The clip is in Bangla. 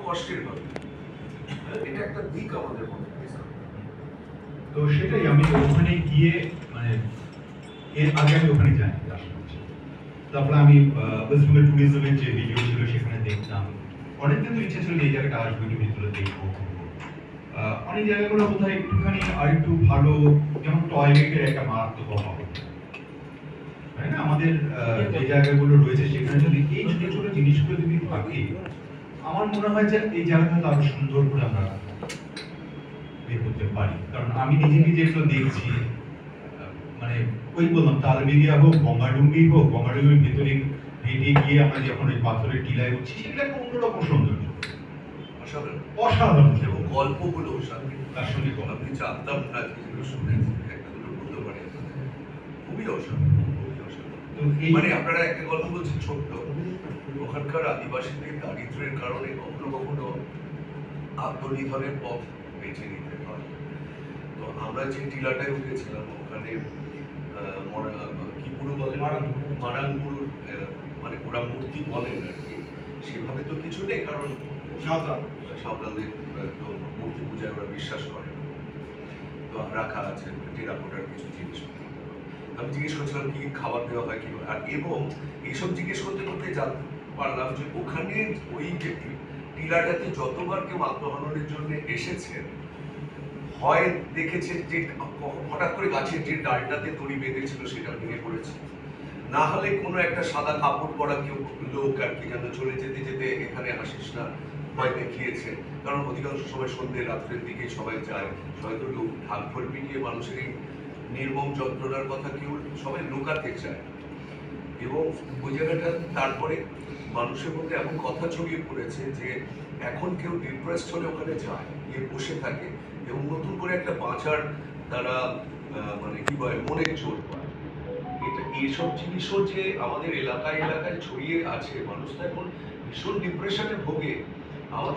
কষ্টের হবে। এটা একটা দিক আমাদের মধ্যে। তো সেটাই আমি ওখানে গিয়ে মানে এর আগে আমি ওখানে যাই তারপরে আমি ওয়েস্ট বেঙ্গল ট্যুরিজমের যে ভিডিও ছিল সেখানে দেখতাম। অনেক কিন্তু ইচ্ছা ছিল এই জায়গাটা আসবো, একটু ভিতরে দেখবো। অনেক জায়গাগুলো বোধহয় একটুখানি আর একটু ভালো, যেমন টয়লেটের একটা মারাত্মক অভাব, তাই না? আমাদের যে জায়গাগুলো রয়েছে সেখানে যদি এই ছোট ছোট জিনিসগুলো যদি থাকে, আমার মনে হয় যে এই জায়গাটা আরো সুন্দর করে আমরা বের করতে পারি। কারণ আমি নিজেকে যেগুলো দেখছি, মানে ওই বললাম তালবেরিয়া হোক, গঙ্গাডুঙ্গি হোক, গঙ্গাডুঙ্গির ভেতরে হেঁটে গিয়ে আমরা যখন ওই পাথরের টিলায় উঠছি, সেগুলো একটা অন্যরকম সৌন্দর্য, অসাধারণ গল্পগুলো তার সঙ্গে আমি জানতাম না, যেগুলো শুনেছি একটা দুটো বলতে পারি, খুবই অসাধারণ। মানে আপনারা একটা গল্প বলছেন ছোট্ট, ওখানকার আদিবাসীদের দারিদ্র্যের কারণে কখনো কখনো আত্মনিধনের পথ বেছে নিতে হয়। তো আমরা যে টিলাটায় উঠেছিলাম ওখানে কি পুরো বলে মারাঙ্গুর, মানে ওরা মূর্তি বলেন আর কি, সেভাবে তো কিছু নেই, কারণ সাঁওতালদের তো মূর্তি পূজায় ওরা বিশ্বাস করে। তো রাখা আছে টেরাকোটার কিছু জিনিস। আমি জিজ্ঞেস করছিলাম কি খাবার দেওয়া হয় কি, আর এবং এইসব জিজ্ঞেস করতে করতে জানতে পারলাম যে ওখানে ওই যে টিলাটাতে যতবার কেউ আত্মহননের জন্য এসেছে, হয় দেখেছে যে হঠাৎ করে গাছের যে ডালটাতে দড়ি বেঁধেছিল সেটা ভেঙে পড়েছে, না হলে কোনো একটা সাদা কাপড় পরা কেউ লোক আর কি যেন চলে যেতে যেতে এখানে আসিস না ভয় দেখিয়েছে। কারণ অধিকাংশ সময় সন্ধ্যে রাত্রের দিকে সবাই যায়, হয়তো লোক ঢাক ঢোল পিটিয়ে মানুষের এই নির্মম যন্ত্রণার কথা কেউ সবাই লুকাতে চায়। এবং ওই জায়গাটা তারপরে মানুষের মধ্যে এমন কথা ছড়িয়ে পড়েছে যে এখন কেউ ডিপ্রেসড হলে ওখানে যায়, গিয়ে বসে থাকে এবং নতুন করে একটা বাঁচার তারা মানে কি বলে মনের জোর পায়। এটা এইসব জিনিসও যে আমাদের এলাকায় এলাকায় ছড়িয়ে আছে, মানুষ তো এখন ভীষণ ডিপ্রেশনে ভোগে। আমাদের